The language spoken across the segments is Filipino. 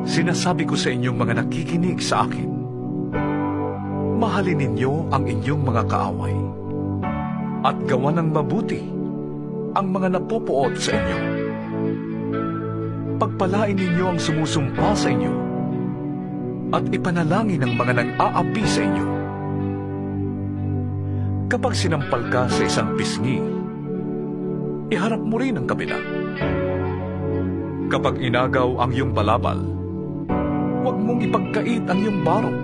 Sinasabi ko sa inyong mga nakikinig sa akin, mahalin ninyo ang inyong mga kaaway at gawan ng mabuti ang mga napupuot sa inyo. Pagpalain ninyo ang sumusumpa sa inyo at ipanalangin ang mga nag-aapi sa inyo. Kapag sinampal ka sa isang pisngi, iharap mo rin ang kabila. Kapag inagaw ang iyong balabal, huwag mong ipagkait ang iyong barong.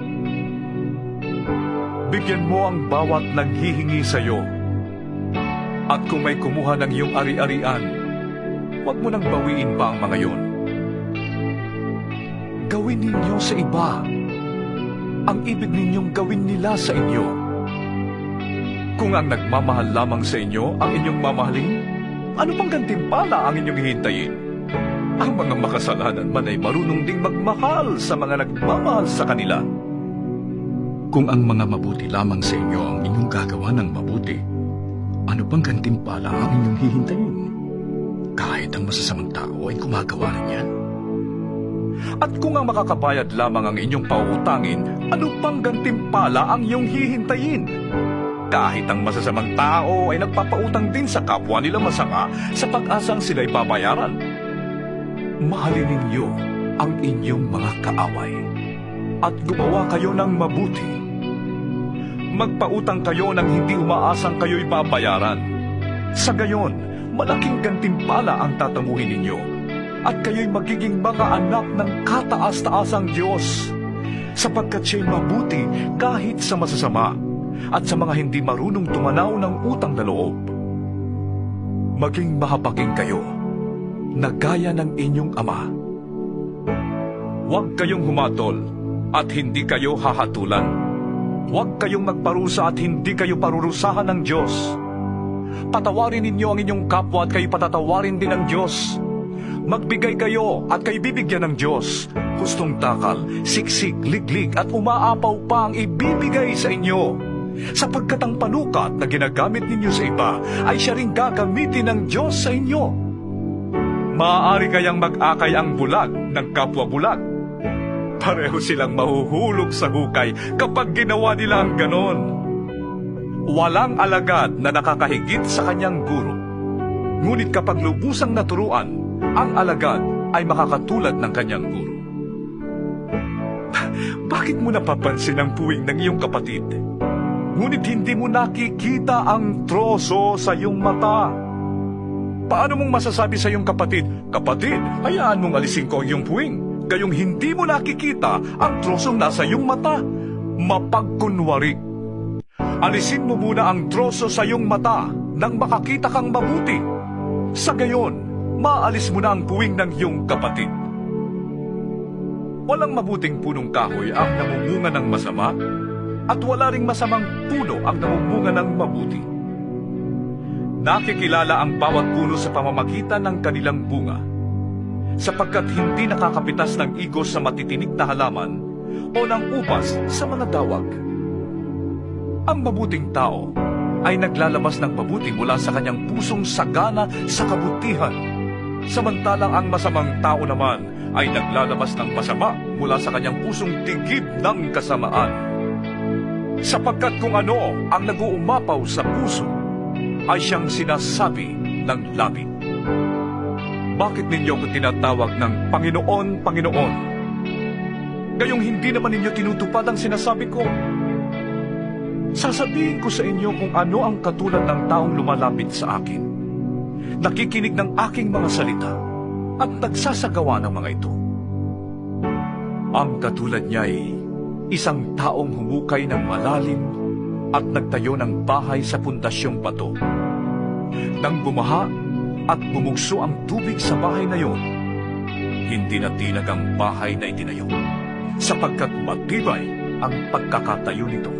Bigyan mo ang bawat naghihingi sa iyo. At kung may kumuha ng iyong ari-arian, huwag mo nang bawiin pa ang mga iyon. Gawin ninyo sa iba ang ibig ninyong gawin nila sa inyo. Kung ang nagmamahal lamang sa inyo ang inyong mamahalin, ano pang gantimpala ang inyong hihintayin? Ang mga makasalanan man ay marunong ding magmahal sa mga nagmamahal sa kanila. Kung ang mga mabuti lamang sa inyo ang inyong gagawa ng mabuti, ano pang gantimpala ang inyong hihintayin? Kahit ang masasamang tao ay gumagawa rin yan. At kung ang makakabayad lamang ang inyong pauutangin, ano pang gantimpala ang iyong hihintayin? Kahit ang masasamang tao ay nagpapautang din sa kapwa nila masama sa pag-asang sila'y babayaran. Mahalin ninyo ang inyong mga kaaway at gumawa kayo ng mabuti. Magpautang kayo nang hindi umaasang kayo'y babayaran. Sa gayon, malaking gantimpala ang tatamuhin ninyo at kayo'y magiging mga anak ng kataas-taasang Diyos, sapagkat siya'y mabuti kahit sa masasama at sa mga hindi marunong tumanaw ng utang na loob. Maging mahabagin kayo na gaya ng inyong ama. Huwag kayong humatol at hindi kayo hahatulan. Huwag kayong magparusa at hindi kayo parurusahan ng Diyos. Patawarin ninyo ang inyong kapwa at kayo patatawarin din ng Diyos. Magbigay kayo at kayo bibigyan ng Diyos. Hustong takal, siksik, liglig at umaapaw pa ang ibibigay sa inyo. Sapagkat ang panukat na ginagamit ninyo sa iba ay siya ring gagamitin ng Diyos sa inyo. Maaari kayang mag-akay ang bulag ng kapwa bulag. Pareho silang mahuhulog sa hukay kapag ginawa nila ang ganon. Walang alagad na nakakahigit sa kanyang guro. Ngunit kapag lubusang naturuan, ang alagad ay makakatulad ng kanyang guro. Bakit mo napapansin ang puwing ng iyong kapatid? Ngunit hindi mo nakikita ang troso sa iyong mata. Paano mong masasabi sa iyong kapatid, "Kapatid, hayaan mong alisin ko ang iyong puwing," gayong hindi mo nakikita ang trosong nasa iyong mata? Mapagkunwari. Alisin mo muna ang troso sa iyong mata nang makakita kang mabuti. Sa gayon, maalis mo na ang puwing ng iyong kapatid. Walang mabuting punong kahoy ang namumunga ng masama, at wala ring masamang puno ang namumunga ng mabuti. Nakikilala ang bawat puno sa pamamagitan ng kanilang bunga, sapagkat hindi nakakapitas ng igos sa matitinik na halaman o ng upas sa mga dawag. Ang mabuting tao ay naglalabas ng mabuti mula sa kanyang pusong sagana sa kabutihan, samantalang ang masamang tao naman ay naglalabas ng masama mula sa kanyang pusong tigib ng kasamaan. Sapagkat kung ano ang nag-uumapaw sa puso, ay siyang sinasabi ng labi. Bakit ninyo ko tinatawag ng Panginoon, Panginoon? Gayong hindi naman ninyo tinutupad ang sinasabi ko. Sasabihin ko sa inyo kung ano ang katulad ng taong lumalapit sa akin, nakikinig ng aking mga salita, at nagsasagawa ng mga ito. Ang katulad niya ay isang taong humukay ng malalim at nagtayo ng bahay sa pundasyong bato. Nang bumaha at bumugso ang tubig sa bahay na iyon, hindi na tinag ang bahay na itinayo, sapagkat matibay ang pagkakatayo nito.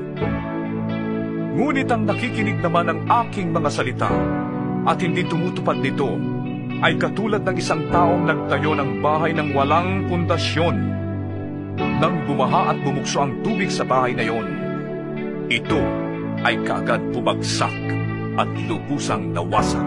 Ngunit ang nakikinig naman ng aking mga salita at hindi tumutupad nito ay katulad ng isang taong nagtayo ng bahay ng walang pundasyon. Nang bumaha at bumugso ang tubig sa bahay na iyon, ito ay kaagad bumagsak at lubusang nawasak.